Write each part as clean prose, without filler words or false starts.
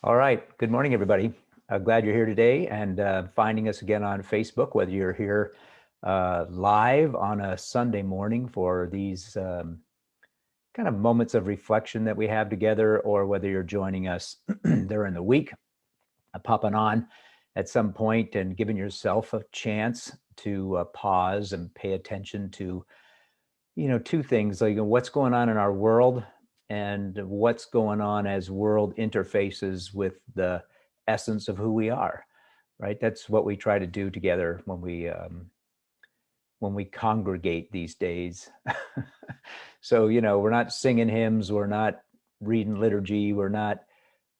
All right. Good morning, everybody. Glad you're here today and finding us again on Facebook, whether you're here live on a Sunday morning for these kind of moments of reflection that we have together, or whether you're joining us during the week, popping on at some point and giving yourself a chance to pause and pay attention to, two things like what's going on in our world and what's going on as world interfaces with the essence of who we are, right? That's what we try to do together when we congregate these days. So, we're not singing hymns, we're not reading liturgy, we're not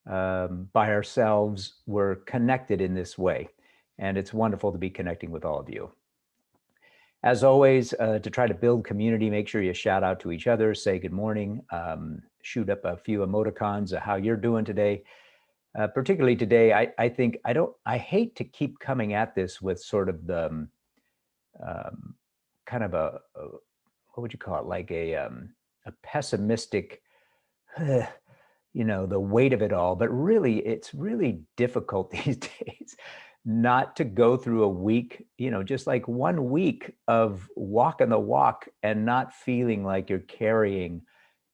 by ourselves, we're connected in this way. And it's wonderful to be connecting with all of you. As always, to try to build community, make sure you shout out to each other, say good morning, shoot up a few emoticons of how you're doing today. Particularly today, I hate to keep coming at this with sort of the kind of what would you call it, like a pessimistic, the weight of it all. But really, it's really difficult these days not to go through a week, just like 1 week of walking the walk and not feeling like you're carrying,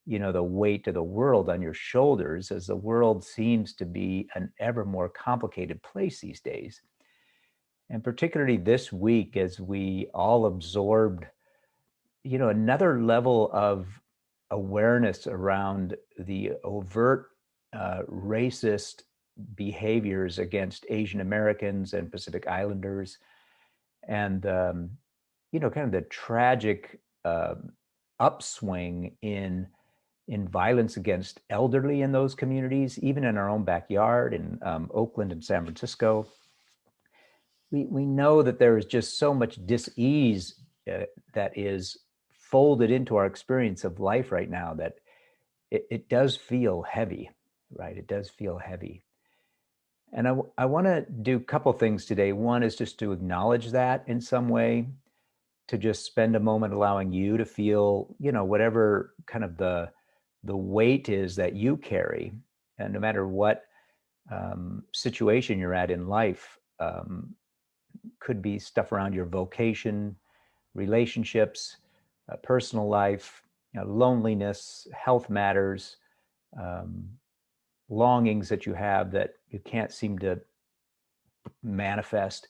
the weight of the world on your shoulders, as the world seems to be an ever more complicated place these days. And particularly this week, as we all absorbed, another level of awareness around the overt racist behaviors against Asian Americans and Pacific Islanders, and kind of the tragic upswing in violence against elderly in those communities, even in our own backyard in Oakland and San Francisco. We know that there is just so much dis-ease that is folded into our experience of life right now that it does feel heavy, right? It does feel heavy. And I want to do a couple things today. One is just to acknowledge that in some way, to just spend a moment allowing you to feel, whatever kind of the weight is that you carry. And no matter what situation you're at in life, could be stuff around your vocation, relationships, personal life, loneliness, health matters, longings that you have that you can't seem to manifest.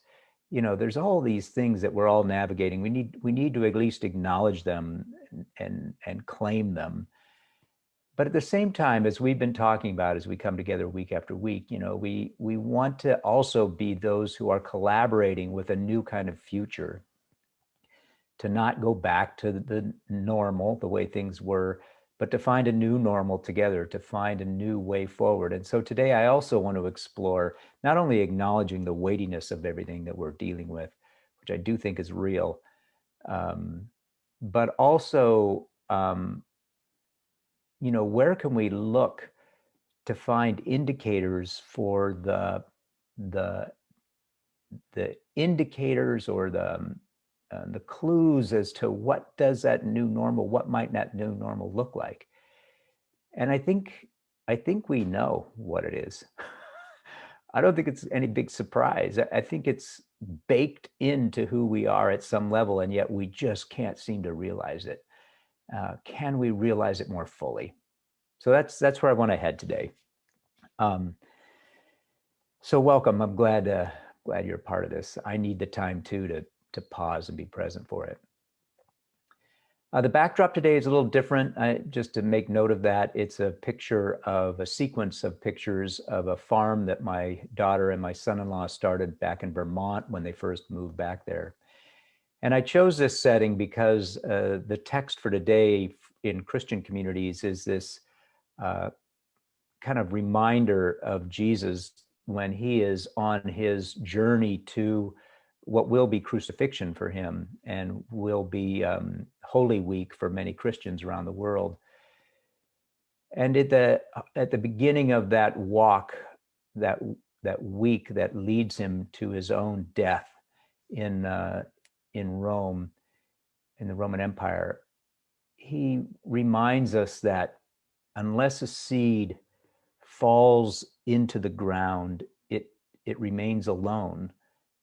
There's all these things that we're all navigating. We need to at least acknowledge them and claim them. But at the same time, as we've been talking about, as we come together week after week, we want to also be those who are collaborating with a new kind of future, to not go back to the normal, the way things were, but to find a new normal together, to find a new way forward. And so today I also want to explore not only acknowledging the weightiness of everything that we're dealing with, which I do think is real, but also, where can we look to find indicators for the indicators or the clues as to what does that new normal, what might that new normal look like? And I think we know what it is. I don't think it's any big surprise. I think it's baked into who we are at some level, and yet we just can't seem to realize it. Can we realize it more fully? So that's where I want to head today. So welcome. I'm glad you're a part of this. I need the time too to pause and be present for it. The backdrop today is a little different. Just to make note of that, it's a picture of a sequence of pictures of a farm that my daughter and my son-in-law started back in Vermont when they first moved back there. And I chose this setting because the text for today in Christian communities is this kind of reminder of Jesus when he is on his journey to what will be crucifixion for him and will be Holy Week for many Christians around the world. And at the beginning of that walk, that week that leads him to his own death in Rome, in the Roman Empire, he reminds us that unless a seed falls into the ground, it remains alone.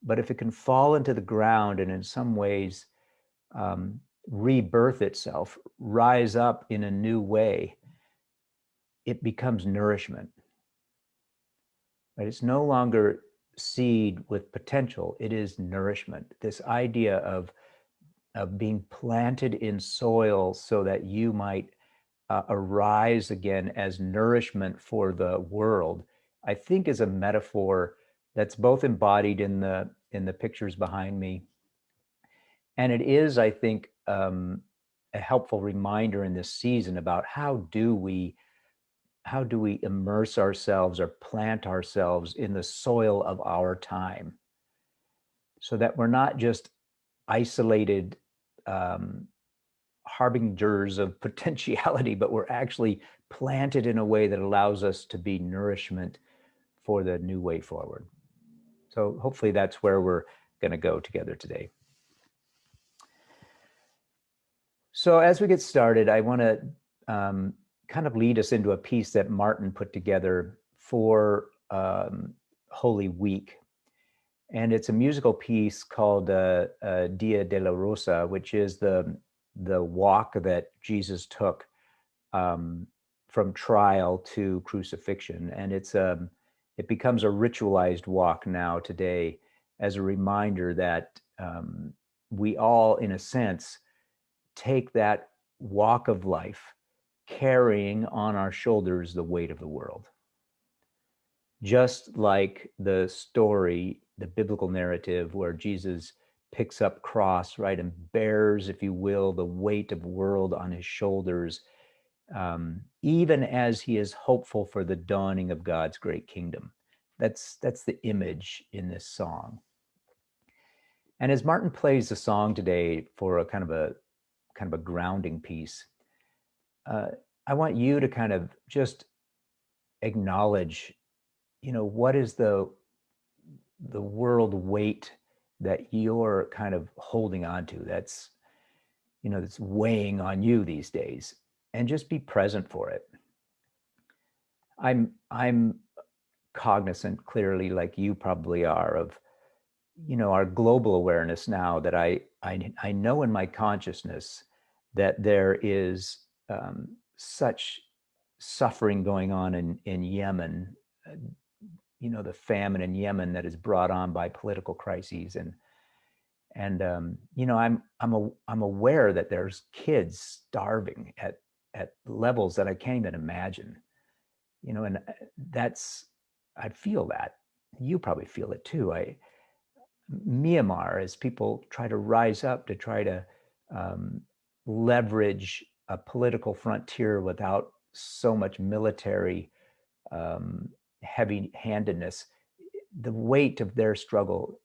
But if it can fall into the ground and in some ways rebirth itself, rise up in a new way, it becomes nourishment. Right? It's no longer seed with potential, it is nourishment. This idea of being planted in soil so that you might arise again as nourishment for the world, I think is a metaphor that's both embodied in the pictures behind me, and it is, I think, a helpful reminder in this season about how do we immerse ourselves or plant ourselves in the soil of our time, so that we're not just isolated harbingers of potentiality, but we're actually planted in a way that allows us to be nourishment for the new way forward. So hopefully that's where we're going to go together today. So as we get started, I want to kind of lead us into a piece that Martin put together for Holy Week. And it's a musical piece called Dia de la Rosa, which is the walk that Jesus took from trial to crucifixion. And it becomes a ritualized walk now today as a reminder that we all, in a sense, take that walk of life carrying on our shoulders the weight of the world. Just like the story, the biblical narrative where Jesus picks up cross, right, and bears, if you will, the weight of the world on his shoulders, even as he is hopeful for the dawning of God's great kingdom. That's the image in this song. And as Martin plays the song today for a kind of a grounding piece, I want you to kind of just acknowledge, what is the world weight that you're kind of holding on to that's weighing on you these days, and just be present for it. I'm cognizant, clearly, like you probably are, of our global awareness now, that I know in my consciousness that there is such suffering going on in Yemen, the famine in Yemen that is brought on by political crises, and I'm aware that there's kids starving at levels that I can't even imagine, and I feel that. You probably feel it too. Myanmar, as people try to rise up to try to leverage a political frontier without so much military heavy-handedness, the weight of their struggle,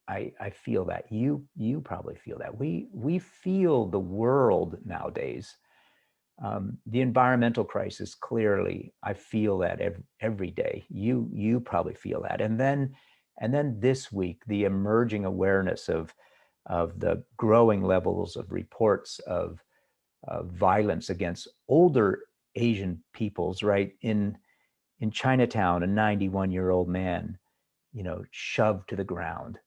I feel that. You probably feel that. We feel the world nowadays. The environmental crisis, clearly, I feel that every day. You probably feel that. And then this week, the emerging awareness of the growing levels of reports of violence against older Asian peoples, right? In Chinatown, a 91-year-old man, shoved to the ground,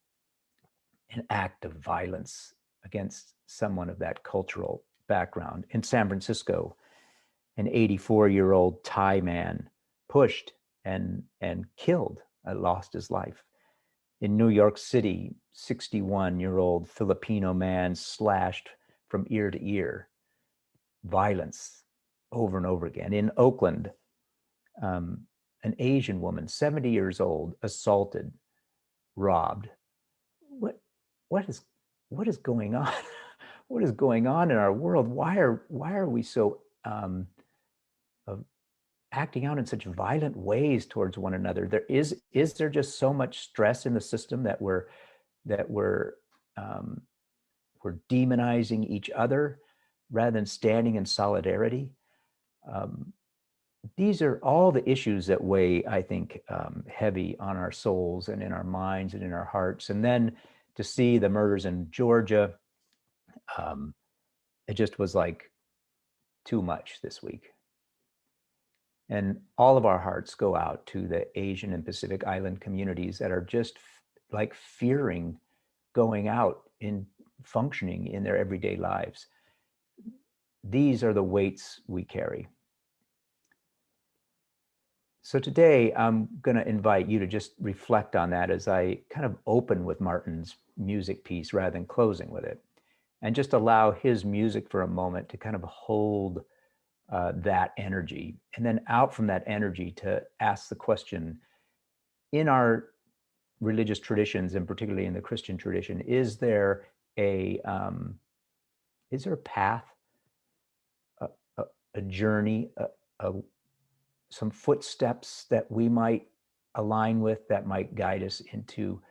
an act of violence against someone of that cultural background. In San Francisco, an 84-year-old Thai man pushed and killed, lost his life. In New York City, 61-year-old Filipino man slashed from ear to ear. Violence over and over again. In Oakland, an Asian woman, 70 years old, assaulted, robbed. What is going on? What is going on in our world? Why are we so acting out in such violent ways towards one another? Is there just so much stress in the system that we're demonizing each other rather than standing in solidarity? These are all the issues that weigh, I think, heavy on our souls and in our minds and in our hearts. And then to see the murders in Georgia, it just was like too much this week. And all of our hearts go out to the Asian and Pacific Island communities that are just like fearing going out in functioning in their everyday lives. These are the weights we carry. So today I'm going to invite you to just reflect on that as I kind of open with Martin's music piece rather than closing with it, and just allow his music for a moment to kind of hold that energy, and then out from that energy to ask the question, in our religious traditions, and particularly in the Christian tradition, is there a path, a journey, some footsteps that we might align with that might guide us into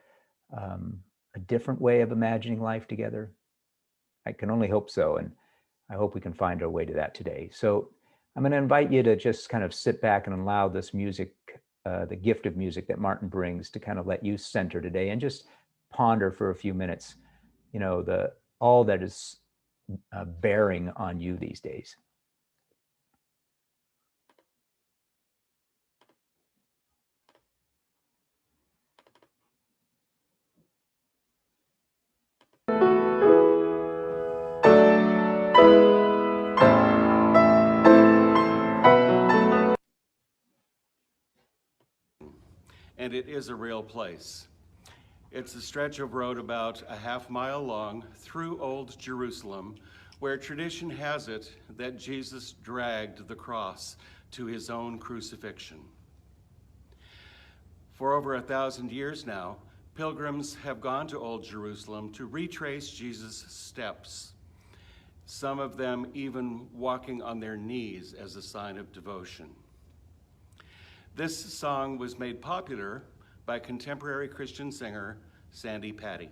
a different way of imagining life together? I can only hope so, and I hope we can find our way to that today. So I'm going to invite you to just kind of sit back and allow this music, the gift of music that Martin brings, to kind of let you center today and just ponder for a few minutes, all that is bearing on you these days. And it is a real place. It's a stretch of road about a half-mile long through Old Jerusalem, where tradition has it that Jesus dragged the cross to his own crucifixion. For over 1,000 years now, pilgrims have gone to Old Jerusalem to retrace Jesus' steps, some of them even walking on their knees as a sign of devotion. This song was made popular by contemporary Christian singer Sandy Patty.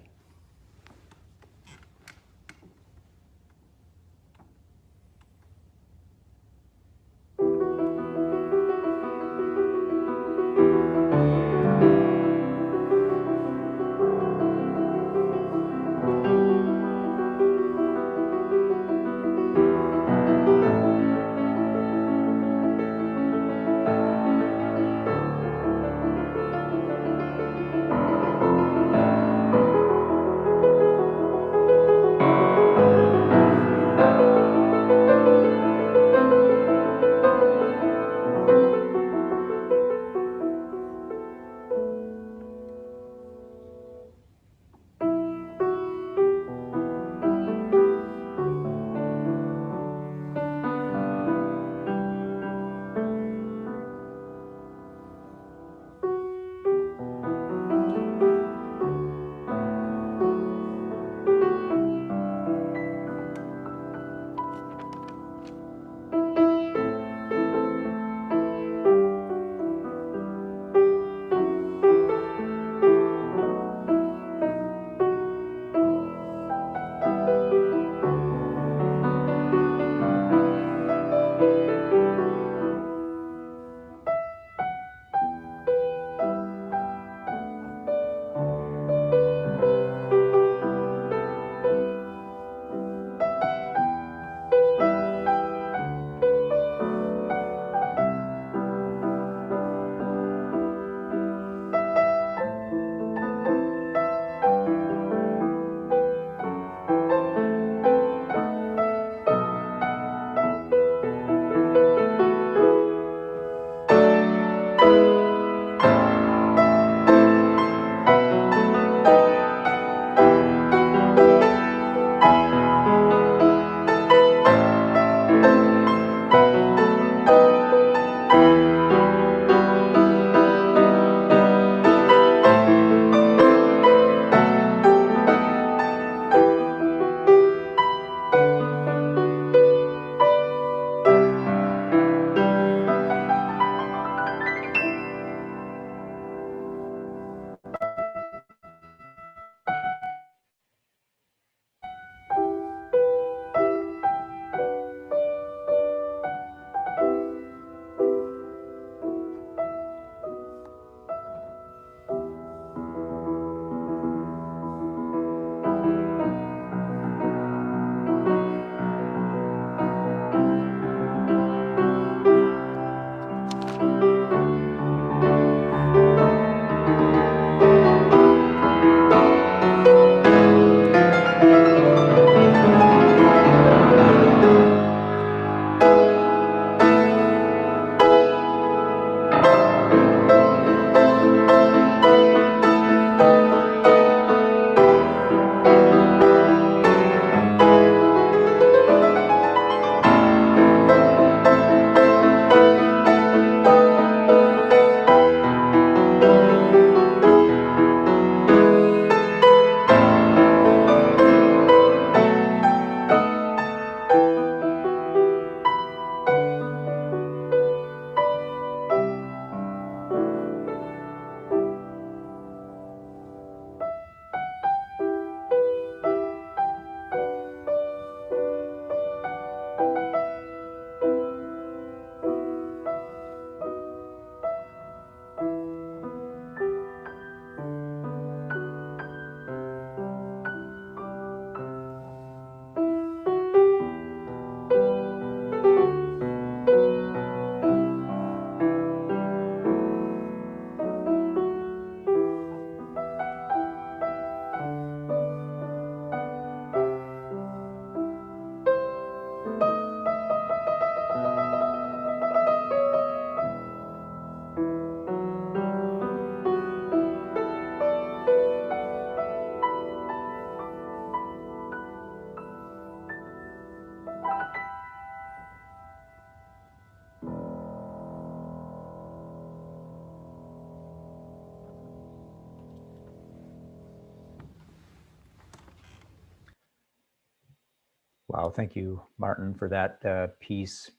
Wow, thank you, Martin, for that piece.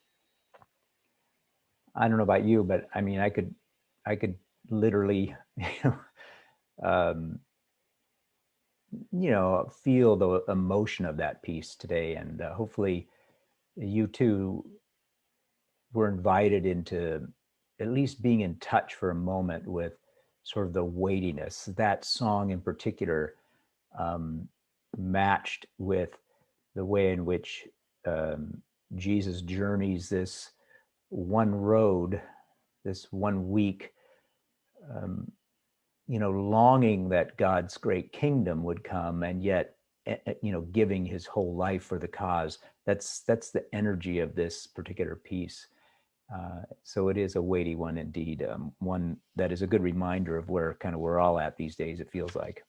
I don't know about you, but I mean, I could literally, um, feel the emotion of that piece today, and hopefully, you too were invited into at least being in touch for a moment with sort of the weightiness. That song in particular um, matched with the way in which Jesus journeys this one road, this 1 week, longing that God's great kingdom would come, and yet, giving his whole life for the cause. That's the energy of this particular piece. So it is a weighty one indeed, one that is a good reminder of where we're all at these days, it feels like.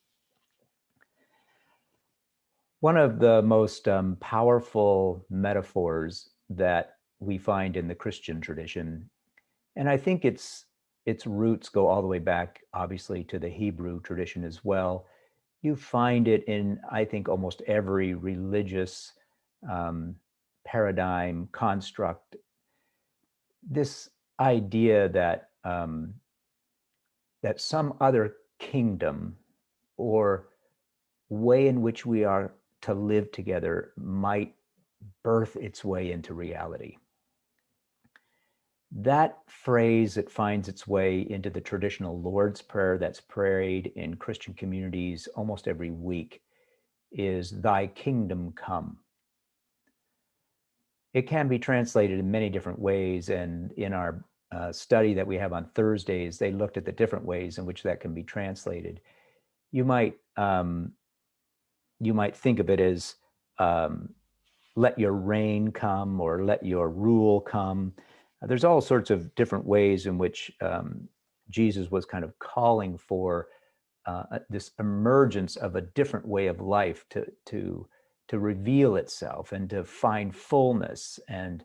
One of the most powerful metaphors that we find in the Christian tradition, and I think its roots go all the way back, obviously, to the Hebrew tradition as well. You find it in, I think, almost every religious paradigm, construct. This idea that that some other kingdom or way in which we are to live together might birth its way into reality. That phrase that finds its way into the traditional Lord's Prayer that's prayed in Christian communities almost every week is, "Thy kingdom come." It can be translated in many different ways, and in our study that we have on Thursdays, they looked at the different ways in which that can be translated. You might think of it as "let your reign come" or "let your rule come." There's all sorts of different ways in which Jesus was kind of calling for this emergence of a different way of life to reveal itself and to find fullness, and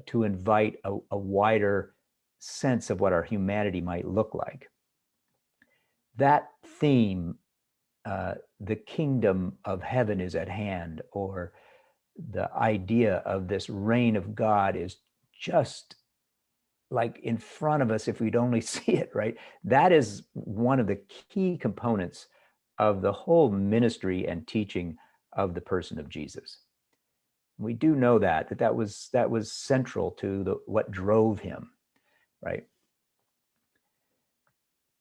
to invite a wider sense of what our humanity might look like. That theme, the kingdom of heaven is at hand, or the idea of this reign of God, is just like in front of us if we'd only see it, right? That is one of the key components of the whole ministry and teaching of the person of Jesus. We do know that was central to what drove him, right?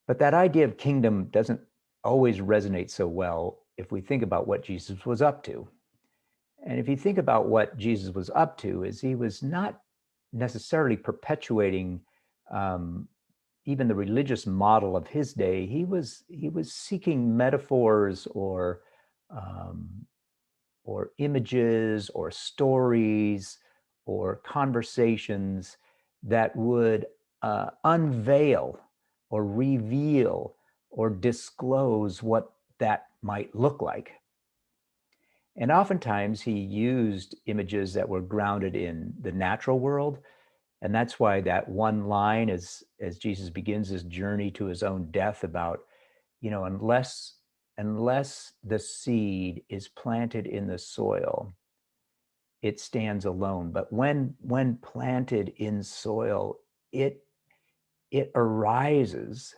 But that idea of kingdom doesn't always resonate so well if we think about what Jesus was up to. And if you think about what Jesus was up to, is he was not necessarily perpetuating even the religious model of his day. He was seeking metaphors or images or stories or conversations that would unveil or reveal or disclose what that might look like. And oftentimes he used images that were grounded in the natural world. And that's why that one line, as Jesus begins his journey to his own death, about, unless the seed is planted in the soil, it stands alone. But when planted in soil, it arises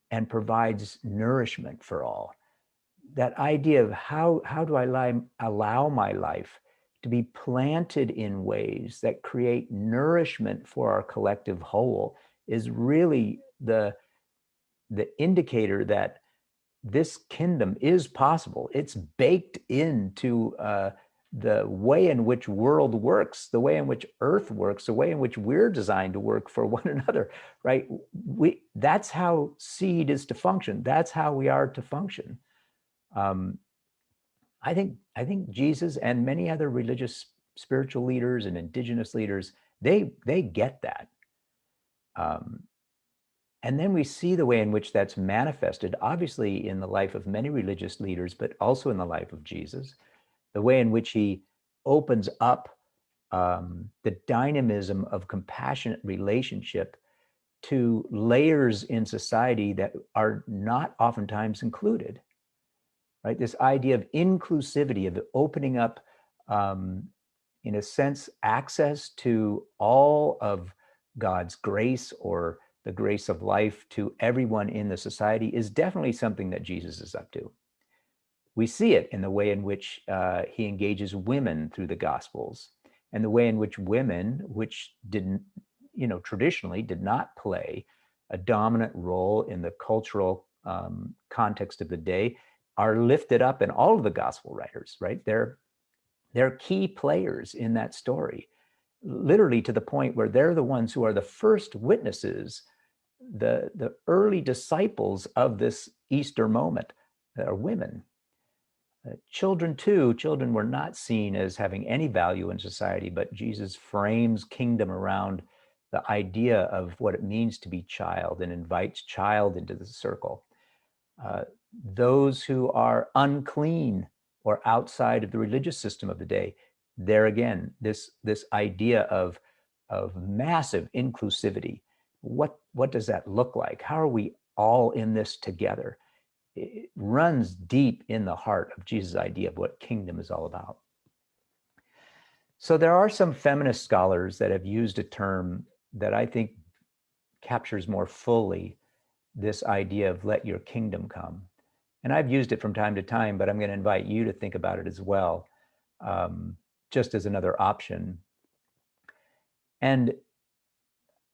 and provides nourishment for all. That idea of how do I allow my life to be planted in ways that create nourishment for our collective whole is really the indicator that this kingdom is possible. It's baked into the way in which world works, the way in which earth works, the way in which we're designed to work for one another, right? That's how seed is to function. That's how we are to function. I think Jesus and many other religious, spiritual leaders and indigenous leaders, they get that. And then we see the way in which that's manifested, obviously in the life of many religious leaders, but also in the life of Jesus, the way in which he opens up the dynamism of compassionate relationship to layers in society that are not oftentimes included. Right? This idea of inclusivity, of opening up In a sense, access to all of God's grace or the grace of life to everyone in the society is definitely something that Jesus is up to. We see it in the way in which he engages women through the Gospels, and the way in which women, which didn't, traditionally did not play a dominant role in the cultural context of the day, are lifted up in all of the gospel writers, right? They're key players in that story, literally to the point where they're the ones who are the first witnesses, the early disciples of this Easter moment are women. Children were not seen as having any value in society, but Jesus frames kingdom around the idea of what it means to be child and invites child into the circle. Those who are unclean or outside of the religious system of the day, there again, this idea of massive inclusivity. What does that look like? How are we all in this together? It runs deep in the heart of Jesus' idea of what kingdom is all about. So there are some feminist scholars that have used a term that I think captures more fully this idea of let your kingdom come. And I've used it from time to time, but I'm going to invite you to think about it as well, just as another option. And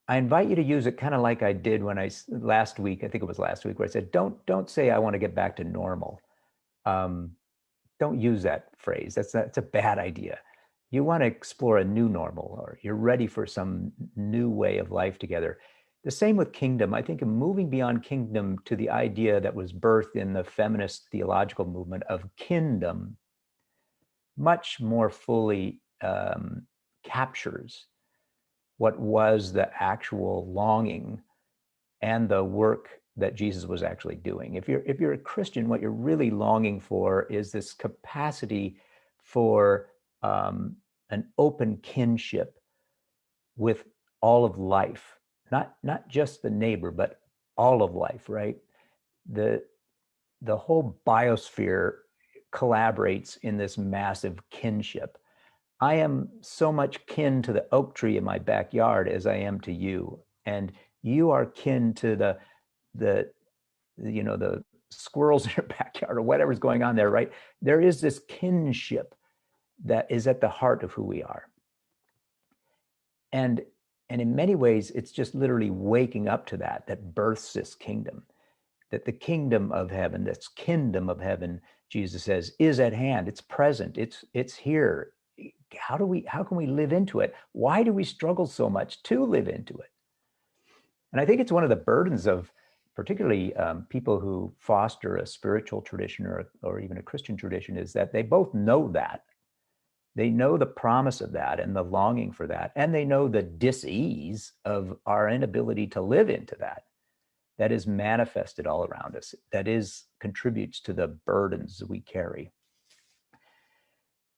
I invite you to use it kind of like I did when last week, I think it was last week, where I said, don't say I want to get back to normal. Don't use that phrase. That's a bad idea. You want to explore a new normal, or you're ready for some new way of life together. The same with kingdom. I think moving beyond kingdom to the idea that was birthed in the feminist theological movement of kingdom much more fully captures what was the actual longing and the work that Jesus was actually doing. If you're a Christian, what you're really longing for is this capacity for an open kinship with all of life, not just the neighbor, but all of life, right? The whole biosphere collaborates in this massive kinship. I am so much kin to the oak tree in my backyard as I am to you, and you are kin to the squirrels in your backyard or whatever's going on there, right? There is this kinship that is at the heart of who we are. And in many ways, it's just literally waking up to that births this kingdom, that the kingdom of heaven, this kingdom of heaven, Jesus says, is at hand. It's present. It's here. How can we live into it? Why do we struggle so much to live into it? And I think it's one of the burdens of particularly people who foster a spiritual tradition or even a Christian tradition, is that they both know that. They know the promise of that and the longing for that, and they know the dis-ease of our inability to live into that. That is manifested all around us. That contributes to the burdens we carry.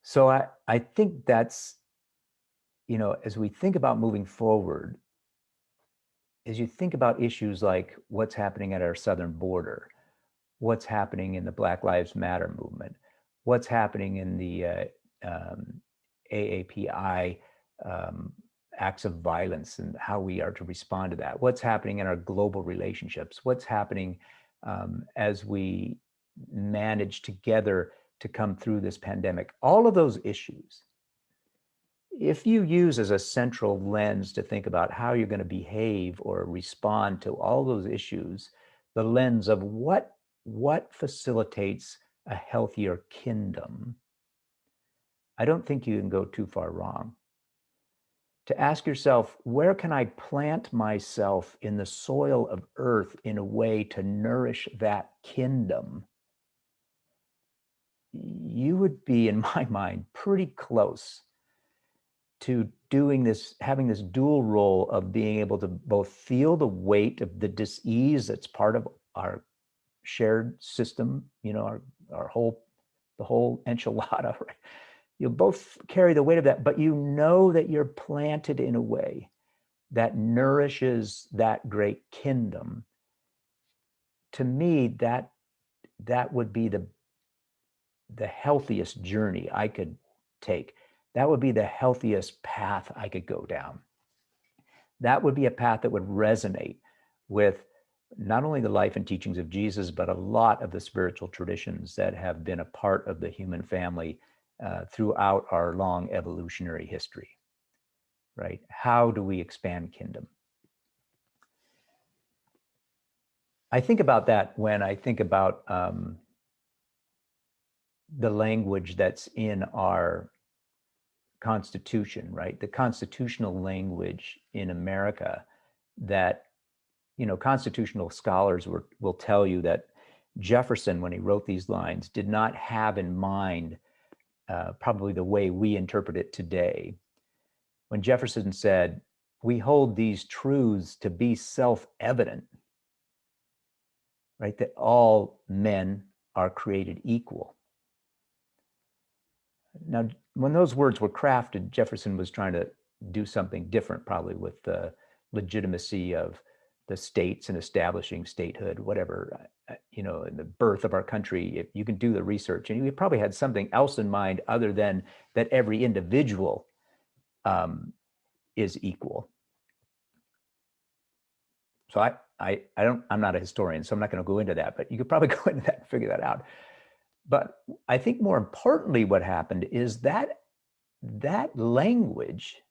So I think that's, as we think about moving forward, as you think about issues like what's happening at our southern border, what's happening in the Black Lives Matter movement, what's happening in the AAPI acts of violence and how we are to respond to that, what's happening in our global relationships, what's happening as we manage together to come through this pandemic, all of those issues, if you use as a central lens to think about how you're going to behave or respond to all those issues, the lens of what facilitates a healthier kingdom, I don't think you can go too far wrong. To ask yourself, where can I plant myself in the soil of earth in a way to nourish that kingdom? You would be, in my mind, pretty close to doing this, having this dual role of being able to both feel the weight of the dis-ease that's part of our shared system, our whole enchilada, right? You both carry the weight of that, but you know that you're planted in a way that nourishes that great kingdom. To me, that would be the healthiest journey I could take. That would be the healthiest path I could go down. That would be a path that would resonate with not only the life and teachings of Jesus, but a lot of the spiritual traditions that have been a part of the human family throughout our long evolutionary history, right? How do we expand kingdom? I think about that when I think about the language that's in our Constitution, right? The constitutional language in America that, constitutional scholars will tell you that Jefferson, when he wrote these lines, did not have in mind probably the way we interpret it today. When Jefferson said, "We hold these truths to be self-evident," right? That all men are created equal. Now, when those words were crafted, Jefferson was trying to do something different, probably with the legitimacy of the states and establishing statehood, whatever, in the birth of our country. If you can do the research, and he probably had something else in mind other than that every individual is equal. So I'm not a historian, so I'm not going to go into that, but you could probably go into that and figure that out. But I think more importantly, what happened is that language,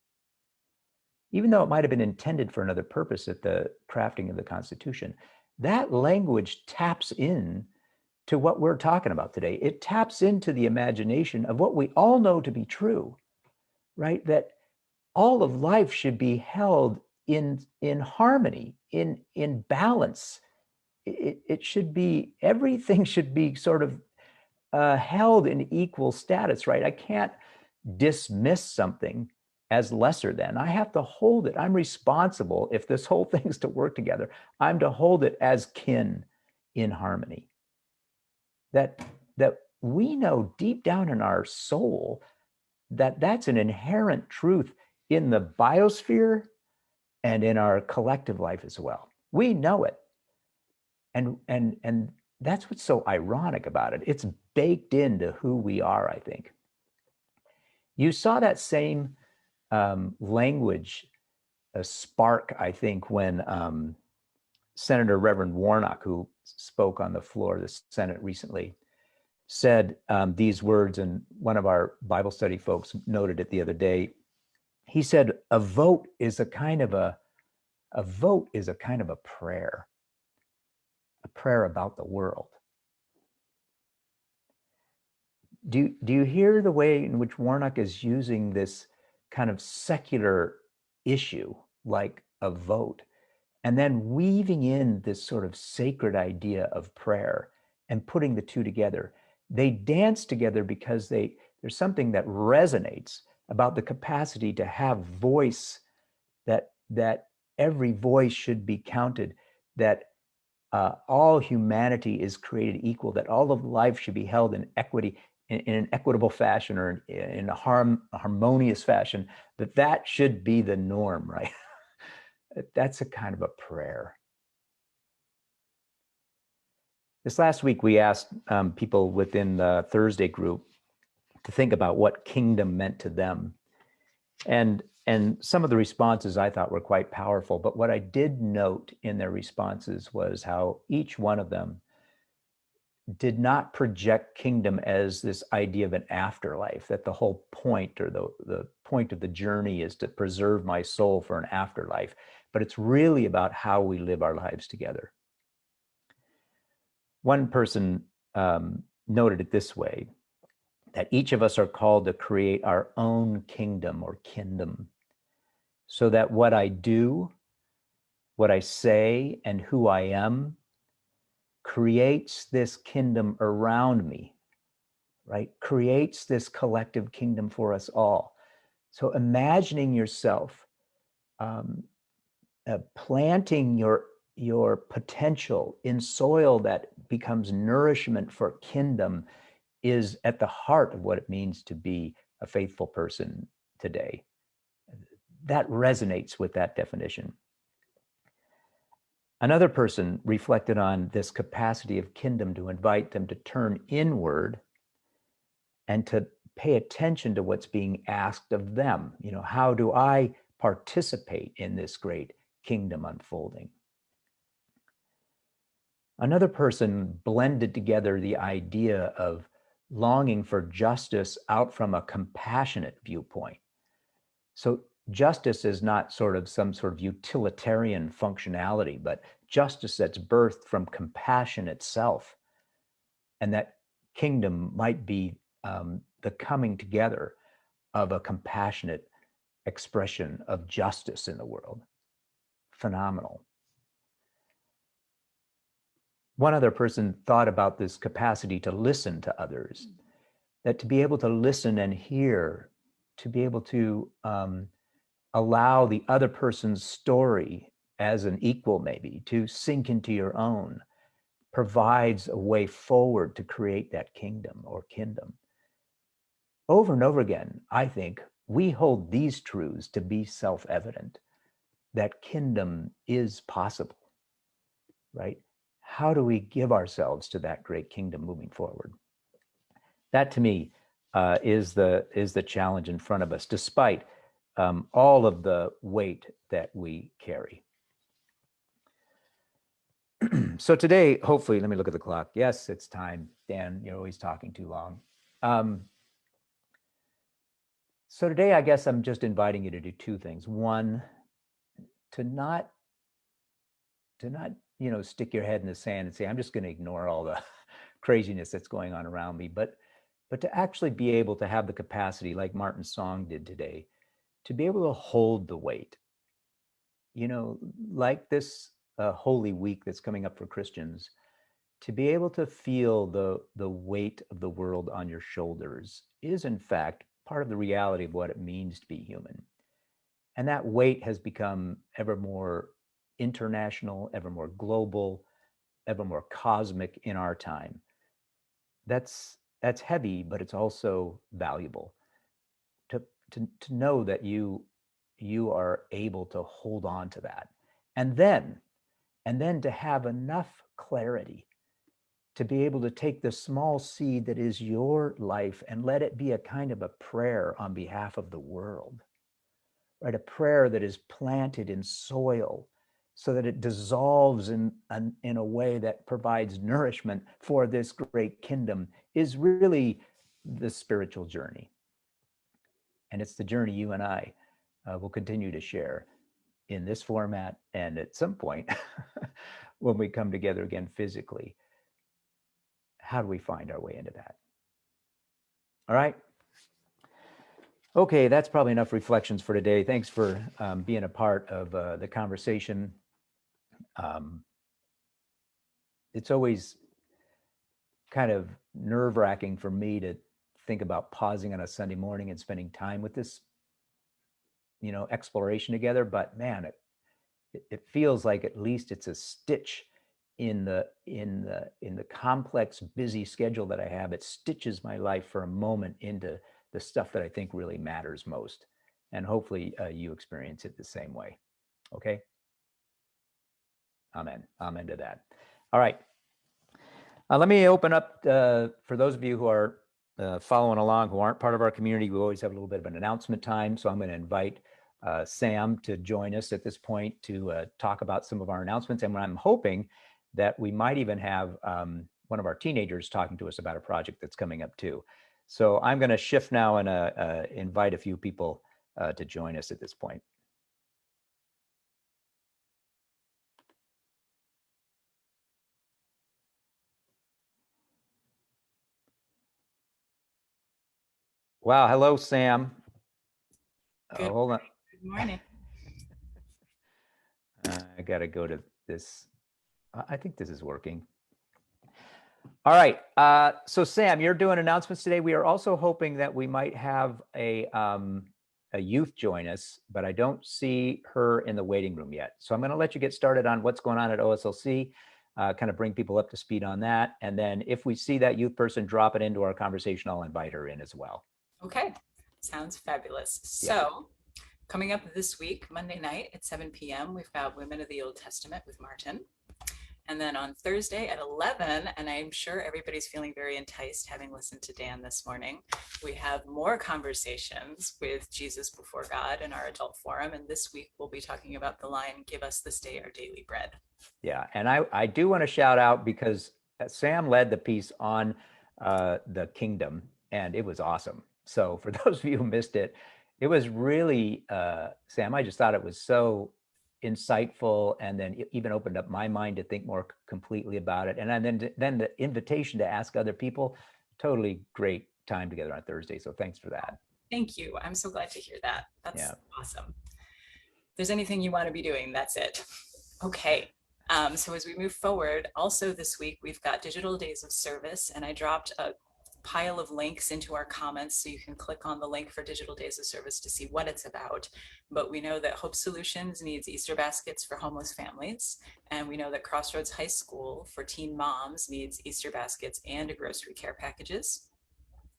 even though it might have been intended for another purpose at the crafting of the Constitution, that language taps in to what we're talking about today. It taps into the imagination of what we all know to be true, right? That all of life should be held in harmony, in balance. It should be, everything should be sort of held in equal status, right? I can't dismiss something as lesser than. I have to hold it. I'm responsible. If this whole thing's to work together, I'm to hold it as kin in harmony. That we know deep down in our soul that that's an inherent truth in the biosphere and in our collective life as well. We know it. And that's what's so ironic about it. It's baked into who we are, I think. You saw that same language spark, I think, when Senator Reverend Warnock, who spoke on the floor of the Senate recently, said these words, and one of our Bible study folks noted it the other day. He said, a vote is a kind of a prayer about the world. Do you hear the way in which Warnock is using this kind of secular issue, like a vote, and then weaving in this sort of sacred idea of prayer and putting the two together? They dance together because there's something that resonates about the capacity to have voice, that every voice should be counted, that all humanity is created equal, that all of life should be held in equity, in an equitable fashion, or in a harmonious fashion, that should be the norm, right? That's a kind of a prayer. This last week, we asked people within the Thursday group to think about what kingdom meant to them. And some of the responses I thought were quite powerful, but what I did note in their responses was how each one of them did not project kingdom as this idea of an afterlife, that the whole point, or the point of the journey, is to preserve my soul for an afterlife, but it's really about how we live our lives together. One person noted it this way, that each of us are called to create our own kingdom or kingdom, so that what I do, what I say, and who I am creates this kingdom around me, right? Creates this collective kingdom for us all. So imagining yourself planting your potential in soil that becomes nourishment for kingdom is at the heart of what it means to be a faithful person today. That resonates with that definition. Another person reflected on this capacity of kingdom to invite them to turn inward and to pay attention to what's being asked of them. How do I participate in this great kingdom unfolding? Another person blended together the idea of longing for justice out from a compassionate viewpoint. So justice is not some sort of utilitarian functionality, but justice that's birthed from compassion itself. And that kingdom might be the coming together of a compassionate expression of justice in the world. Phenomenal. One other person thought about this capacity to listen to others, that to be able to listen and hear, to be able to allow the other person's story as an equal maybe to sink into your own, provides a way forward to create that kingdom or kingdom. Over and over again, I think we hold these truths to be self-evident, that kingdom is possible, right? How do we give ourselves to that great kingdom moving forward? That to me is the challenge in front of us, despite all of the weight that we carry. So today, hopefully, let me look at the clock. Yes, it's time. Dan, you're always talking too long. So today, I guess I'm just inviting you to do two things. One, to not stick your head in the sand and say, I'm just going to ignore all the craziness that's going on around me, but to actually be able to have the capacity, like Martin's song did today, to be able to hold the weight. Like this Holy Week that's coming up for Christians, to be able to feel the weight of the world on your shoulders is in fact part of the reality of what it means to be human. And that weight has become ever more international, ever more global, ever more cosmic in our time. That's heavy, but it's also valuable to know that you are able to hold on to that. And then to have enough clarity to be able to take the small seed that is your life and let it be a kind of a prayer on behalf of the world, right? A prayer that is planted in soil so that it dissolves in a way that provides nourishment for this great kingdom is really the spiritual journey. And it's the journey you and I will continue to share in this format and at some point when we come together again physically. How do we find our way into that? All right. Okay, that's probably enough reflections for today. Thanks for being a part of the conversation. It's always kind of nerve-wracking for me to think about pausing on a Sunday morning and spending time with this, exploration together. But man, it feels like at least it's a stitch in the complex, busy schedule that I have. It stitches my life for a moment into the stuff that I think really matters most. And hopefully you experience it the same way. Okay. Amen. Amen to that. All right. Let me open up for those of you who are following along, who aren't part of our community. We always have a little bit of an announcement time. So I'm going to invite Sam to join us at this point to talk about some of our announcements. And I'm hoping that we might even have one of our teenagers talking to us about a project that's coming up too. So I'm going to shift now and invite a few people to join us at this point. Wow. Hello, Sam. Hold on. Good morning. I got to go to this. I think this is working. All right. So Sam, you're doing announcements today. We are also hoping that we might have a youth join us, but I don't see her in the waiting room yet. So I'm going to let you get started on what's going on at OSLC, kind of bring people up to speed on that. And then if we see that youth person drop it into our conversation, I'll invite her in as well. Okay. Sounds fabulous. Yeah. So coming up this week, Monday night at 7 p.m., we've got Women of the Old Testament with Martin. And then on Thursday at 11, and I'm sure everybody's feeling very enticed having listened to Dan this morning, we have more conversations with Jesus Before God in our adult forum. And this week we'll be talking about the line, "Give us this day our daily bread." Yeah, and I do want to shout out because Sam led the piece on the kingdom, and it was awesome. So for those of you who missed it, it was really, Sam, I just thought it was so insightful, and then it even opened up my mind to think more completely about it. And then the invitation to ask other people, totally great time together on Thursday. So thanks for that. Thank you. I'm so glad to hear that. That's Yeah. awesome. If there's anything you want to be doing, that's it. Okay. So as we move forward, also this week, we've got Digital Days of Service, and I dropped a pile of links into our comments so you can click on the link for Digital Days of Service to see what it's about. But we know that Hope Solutions needs Easter baskets for homeless families. And we know that Crossroads High School for teen moms needs Easter baskets and grocery care packages.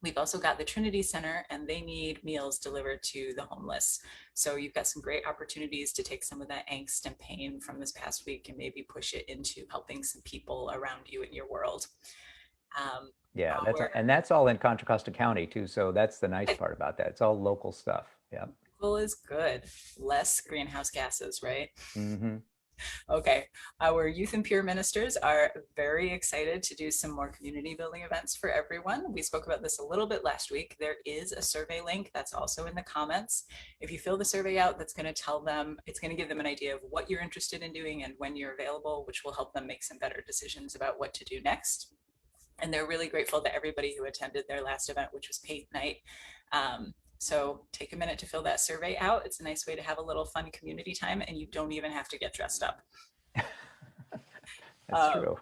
We've also got the Trinity Center, and they need meals delivered to the homeless. So you've got some great opportunities to take some of that angst and pain from this past week and maybe push it into helping some people around you in your world. Yeah, that's all in Contra Costa County too. So that's the nice part about that. It's all local stuff. Yeah. Local is good. Less greenhouse gases, right? Mm-hmm. Okay, our youth and peer ministers are very excited to do some more community building events for everyone. We spoke about this a little bit last week. There is a survey link that's also in the comments. If you fill the survey out, that's going to tell them, it's going to give them an idea of what you're interested in doing and when you're available, which will help them make some better decisions about what to do next. And they're really grateful to everybody who attended their last event, which was Paint Night. So take a minute to fill that survey out. It's a nice way to have a little fun community time, and you don't even have to get dressed up. That's true.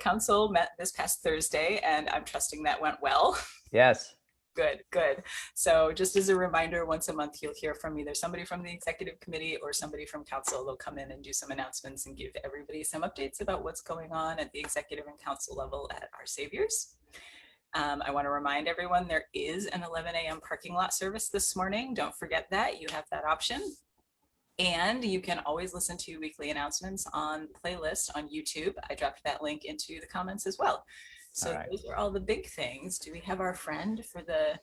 Council met this past Thursday, and I'm trusting that went well. Yes. Good, good. So just as a reminder, once a month, you'll hear from either somebody from the executive committee or somebody from council. They'll come in and do some announcements and give everybody some updates about what's going on at the executive and council level at Our Saviors. I want to remind everyone there is an 11 a.m. parking lot service this morning. Don't forget that. You have that option. And you can always listen to weekly announcements on playlist on YouTube. I dropped that link into the comments as well. So those are all the big things. Do we have our friend for the...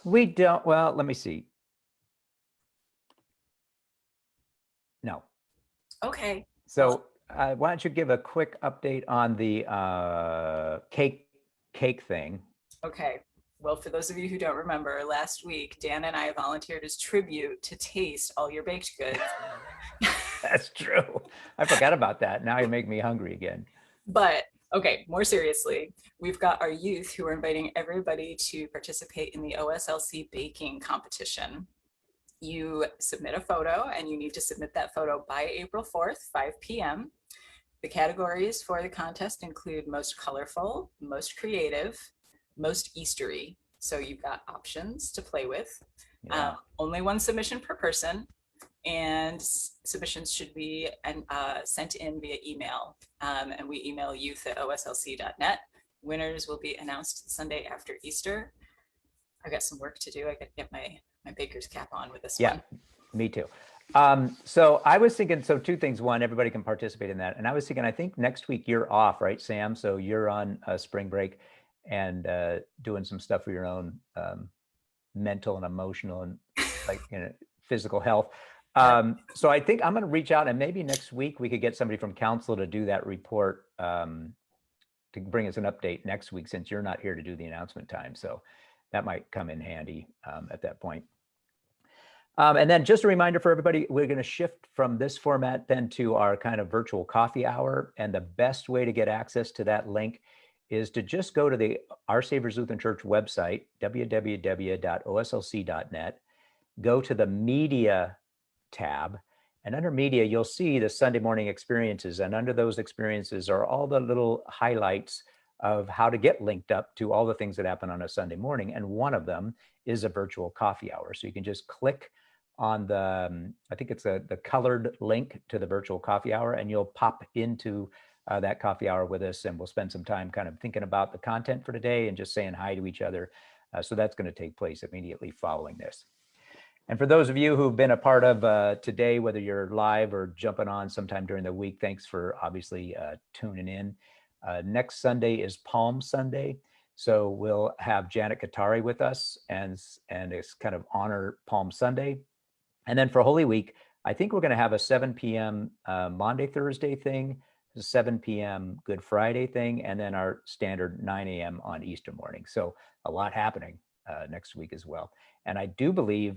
We don't. Well, let me see. No. Okay. So why don't you give a quick update on the cake thing? Okay. Well, for those of you who don't remember, last week, Dan and I volunteered as tribute to taste all your baked goods. That's true. I forgot about that. Now you make me hungry again. But okay, more seriously, we've got our youth who are inviting everybody to participate in the OSLC baking competition. You submit a photo, and you need to submit that photo by April 4th, 5 p.m. The categories for the contest include most colorful, most creative, most Eastery. So you've got options to play with. Yeah. Only one submission per person, and submissions should be sent in via email. And we email youth@oslc.net. Winners will be announced Sunday after Easter. I've got some work to do. I got to get my baker's cap on with this one. Yeah, me too. So I was thinking, so two things. One, everybody can participate in that. And I was thinking, I think next week you're off, right, Sam? So you're on spring break and doing some stuff for your own mental and emotional and physical health. So I think I'm going to reach out, and maybe next week we could get somebody from council to do that report to bring us an update next week, since you're not here to do the announcement time. So that might come in handy at that point. And then just a reminder for everybody, we're going to shift from this format then to our kind of virtual coffee hour. And the best way to get access to that link is to just go to the Our Saviors Lutheran Church website, www.oslc.net, go to the media tab, and under media, you'll see the Sunday morning experiences. And under those experiences are all the little highlights of how to get linked up to all the things that happen on a Sunday morning. And one of them is a virtual coffee hour. So you can just click on the, I think it's the colored link to the virtual coffee hour, and you'll pop into that coffee hour with us, and we'll spend some time kind of thinking about the content for today and just saying hi to each other. So that's going to take place immediately following this. And for those of you who've been a part of today, whether you're live or jumping on sometime during the week, thanks for obviously tuning in. Next Sunday is Palm Sunday. So we'll have Janet Katari with us and it's kind of honor Palm Sunday. And then for Holy Week, I think we're going to have a 7 p.m. Maundy, Thursday thing, 7 p.m. Good Friday thing, and then our standard 9 a.m. on Easter morning. So a lot happening next week as well. And I do believe,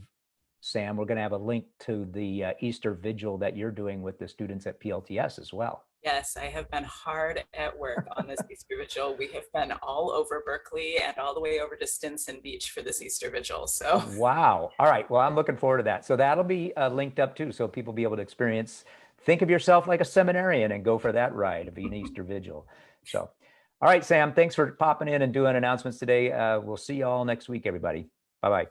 Sam, we're going to have a link to the Easter vigil that you're doing with the students at PLTS as well. Yes, I have been hard at work on this Easter Vigil. We have been all over Berkeley and all the way over to Stinson Beach for this Easter Vigil. So wow. All right. Well, I'm looking forward to that. So that'll be linked up too, so people be able to experience, think of yourself like a seminarian and go for that ride of an Easter Vigil. So, all right, Sam, thanks for popping in and doing announcements today. We'll see you all next week, everybody. Bye-bye.